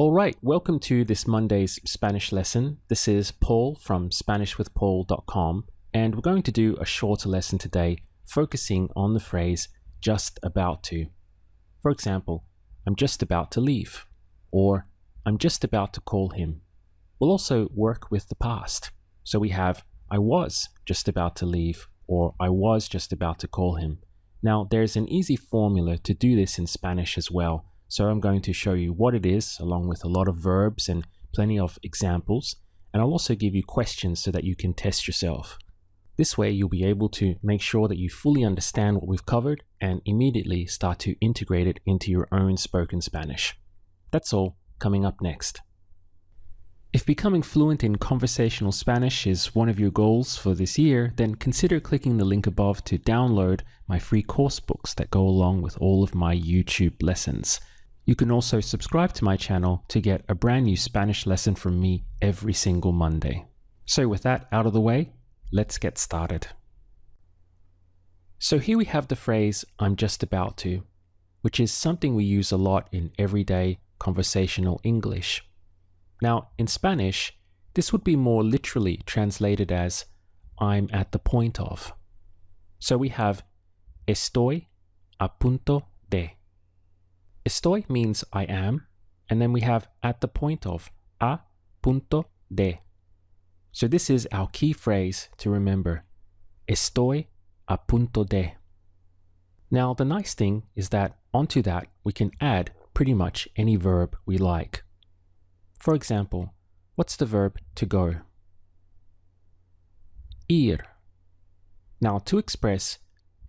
All right, welcome to this Monday's Spanish lesson. This is Paul from SpanishWithPaul.com, and we're going to do a shorter lesson today, focusing on the phrase just about to. For example, I'm just about to leave, or I'm just about to call him. We'll also work with the past. So we have I was just about to leave, or I was just about to call him. Now, there's an easy formula to do this in Spanish as well. So I'm going to show you what it is, along with a lot of verbs and plenty of examples. And I'll also give you questions so that you can test yourself. This way, you'll be able to make sure that you fully understand what we've covered and immediately start to integrate it into your own spoken Spanish. That's all coming up next. If becoming fluent in conversational Spanish is one of your goals for this year, then consider clicking the link above to download my free course books that go along with all of my YouTube lessons. You can also subscribe to my channel to get a brand new Spanish lesson from me every single Monday. So with that out of the way, let's get started. So here we have the phrase, I'm just about to, which is something we use a lot in everyday conversational English. Now, in Spanish, this would be more literally translated as I'm at the point of. So we have estoy a punto de. Estoy means I am, and then we have at the point of, a punto de. So this is our key phrase to remember, estoy a punto de. Now, the nice thing is that onto that, we can add pretty much any verb we like. For example, what's the verb to go? Ir. Now, to express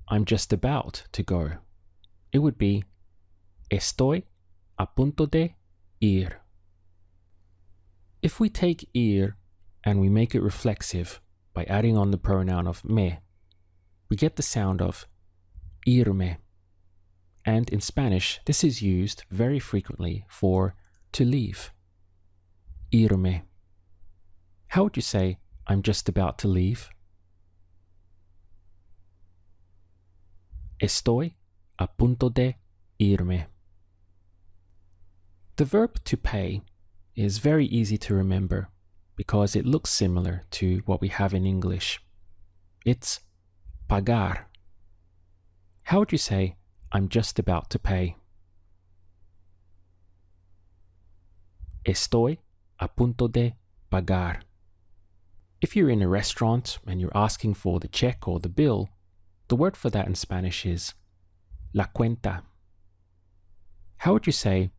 I'm just about to go, it would be estoy a punto de ir. If we take ir and we make it reflexive by adding on the pronoun of me, we get the sound of irme. And in Spanish, this is used very frequently for to leave. Irme. How would you say I'm just about to leave? Estoy a punto de irme. The verb to pay is very easy to remember because it looks similar to what we have in English. It's pagar. How would you say I'm just about to pay? Estoy a punto de pagar. If you're in a restaurant and you're asking for the check or the bill, the word for that in Spanish is la cuenta. How would you say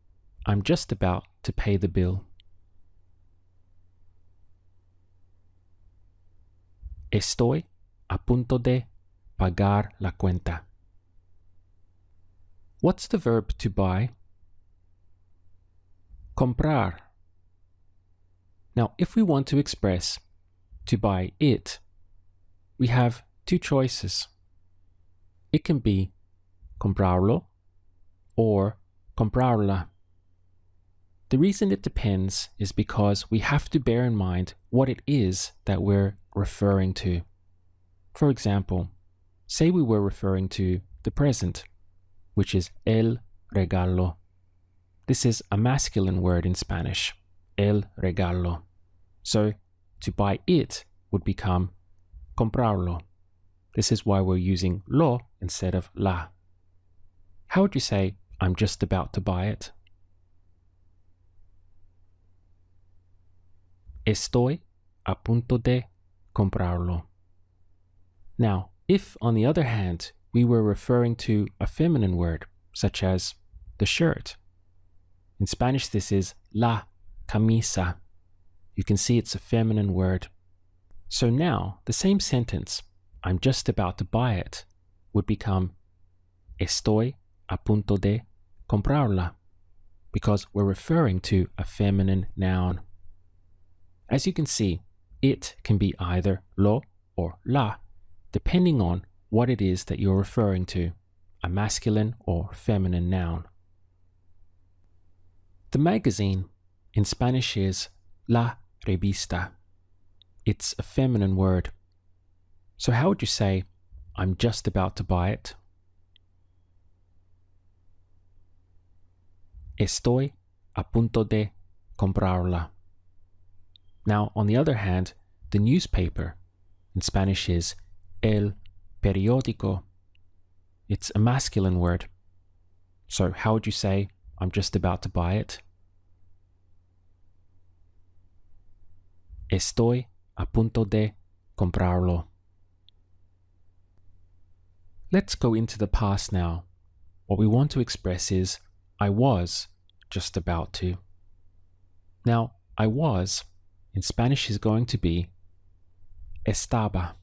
I'm just about to pay the bill? Estoy a punto de pagar la cuenta. What's the verb to buy? Comprar. Now, if we want to express to buy it, we have two choices. It can be comprarlo or comprarla. The reason it depends is because we have to bear in mind what it is that we're referring to. For example, say we were referring to the present, which is el regalo. This is a masculine word in Spanish, el regalo. So, to buy it would become comprarlo. This is why we're using lo instead of la. How would you say, I'm just about to buy it? Estoy a punto de comprarlo. Now, if on the other hand, we were referring to a feminine word, such as the shirt. In Spanish, this is la camisa. You can see it's a feminine word. So now, the same sentence, I'm just about to buy it, would become estoy a punto de comprarla, because we're referring to a feminine noun. As you can see, it can be either lo or la, depending on what it is that you're referring to, a masculine or feminine noun. The magazine in Spanish is la revista. It's a feminine word. So how would you say, I'm just about to buy it? Estoy a punto de comprarla. Now, on the other hand, the newspaper in Spanish is el periódico. It's a masculine word. So how would you say, I'm just about to buy it? Estoy a punto de comprarlo. Let's go into the past now. What we want to express is, I was just about to. Now, I was, in Spanish is going to be estaba.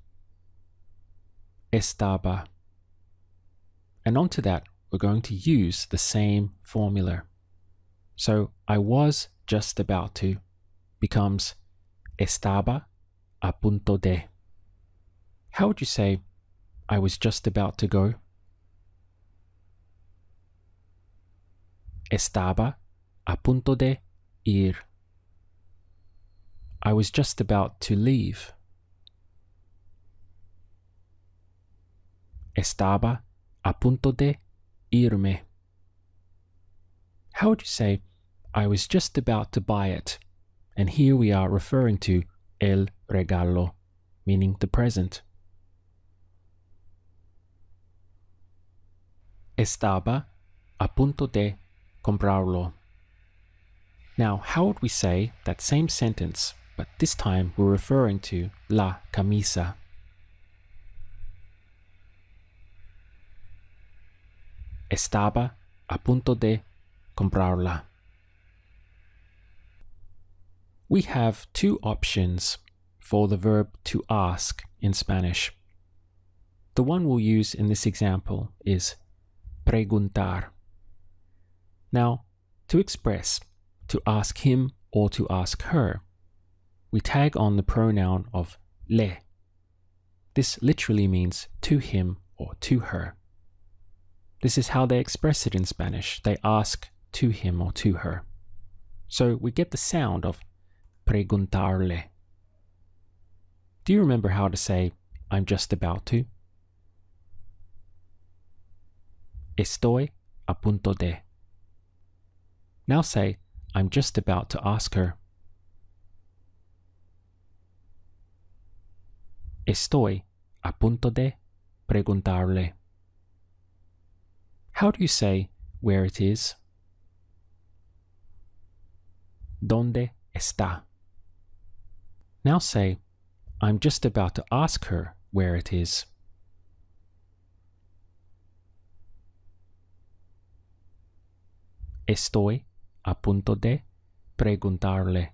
Estaba. And onto that, we're going to use the same formula. So, I was just about to becomes estaba a punto de. How would you say, I was just about to go? Estaba a punto de ir. I was just about to leave. Estaba a punto de irme. How would you say, I was just about to buy it? And here we are referring to el regalo, meaning the present. Estaba a punto de comprarlo. Now, how would we say that same sentence, but this time we're referring to la camisa? Estaba a punto de comprarla. We have two options for the verb to ask in Spanish. The one we'll use in this example is preguntar. Now, to express, to ask him or to ask her, we tag on the pronoun of le. This literally means to him or to her. This is how they express it in Spanish. They ask to him or to her. So we get the sound of preguntarle. Do you remember how to say, I'm just about to? Estoy a punto de. Now say, I'm just about to ask her. Estoy a punto de preguntarle. How do you say where it is? ¿Dónde está? Now say, I'm just about to ask her where it is. Estoy a punto de preguntarle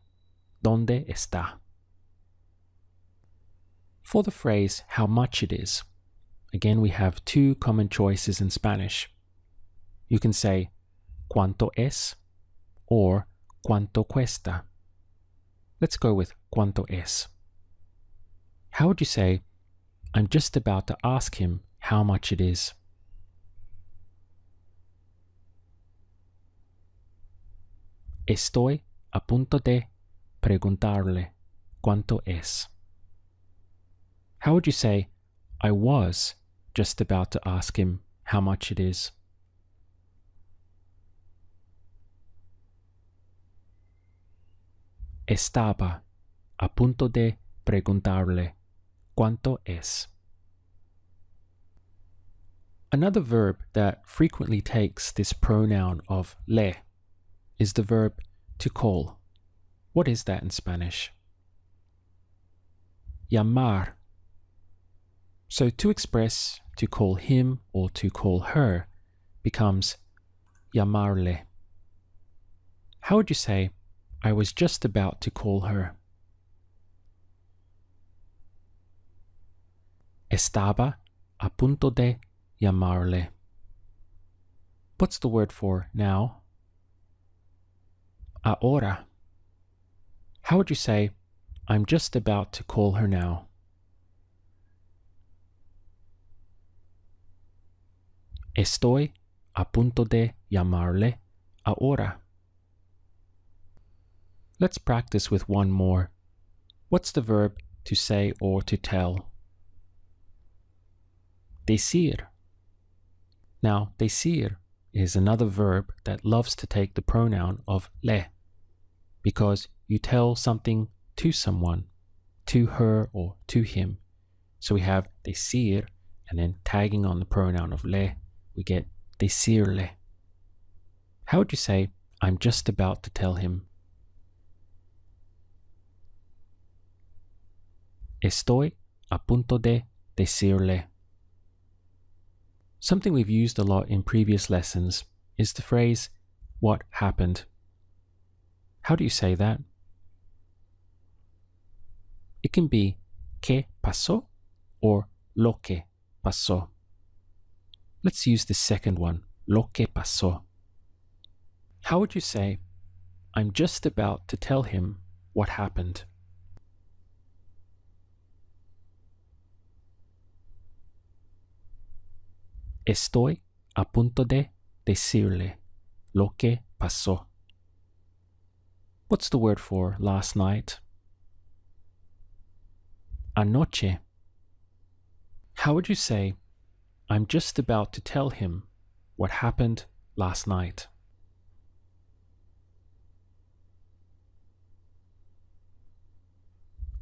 ¿dónde está? For the phrase how much it is, again we have two common choices in Spanish. You can say cuánto es or cuánto cuesta. Let's go with cuánto es. How would you say, I'm just about to ask him how much it is? Estoy a punto de preguntarle cuánto es. How would you say, I was just about to ask him how much it is? Estaba a punto de preguntarle cuánto es. Another verb that frequently takes this pronoun of le is the verb to call. What is that in Spanish? Llamar. So to express to call him or to call her becomes llamarle. How would you say, I was just about to call her? Estaba a punto de llamarle. What's the word for now? Ahora. How would you say, I'm just about to call her now? Estoy a punto de llamarle ahora. Let's practice with one more. What's the verb to say or to tell? Decir. Now, decir is another verb that loves to take the pronoun of le, because you tell something to someone, to her or to him. So we have decir, and then tagging on the pronoun of le, we get decirle. How would you say, I'm just about to tell him? Estoy a punto de decirle. Something we've used a lot in previous lessons is the phrase, what happened? How do you say that? It can be ¿qué pasó? Or lo que pasó. Let's use the second one, lo que pasó. How would you say, I'm just about to tell him what happened? Estoy a punto de decirle lo que pasó. What's the word for last night? Anoche. How would you say, I'm just about to tell him what happened last night?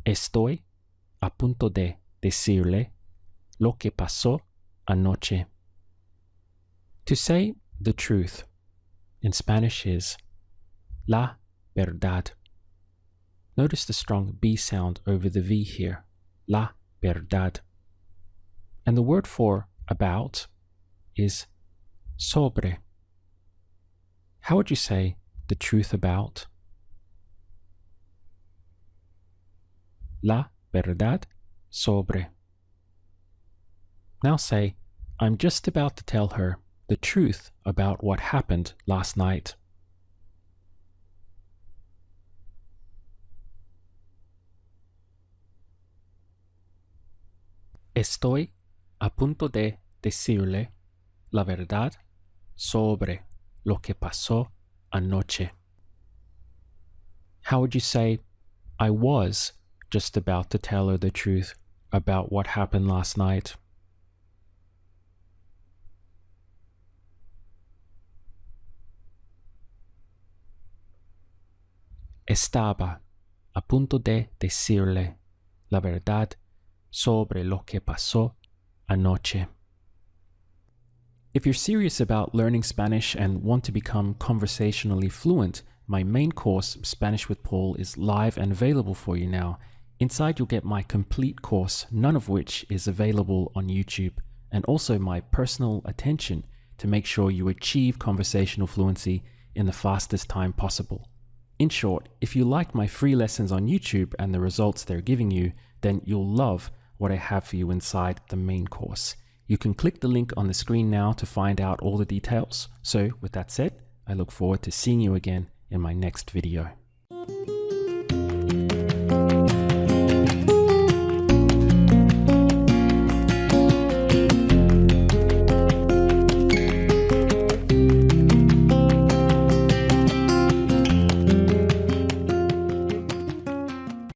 Estoy a punto de decirle lo que pasó anoche. To say the truth in Spanish is la verdad. Notice the strong B sound over the V here, la verdad. And the word for about is sobre. How would you say the truth about? La verdad sobre. Now say, I'm just about to tell her the truth about what happened last night. Estoy a punto de decirle la verdad sobre lo que pasó anoche. How would you say, I was just about to tell her the truth about what happened last night? Estaba a punto de decirle la verdad sobre lo que pasó anoche. If you're serious about learning Spanish and want to become conversationally fluent, my main course, Spanish with Paul, is live and available for you now. Inside you'll get my complete course, none of which is available on YouTube, and also my personal attention to make sure you achieve conversational fluency in the fastest time possible. In short, if you like my free lessons on YouTube and the results they're giving you, then you'll love what I have for you inside the main course. You can click the link on the screen now to find out all the details. So with that said, I look forward to seeing you again in my next video.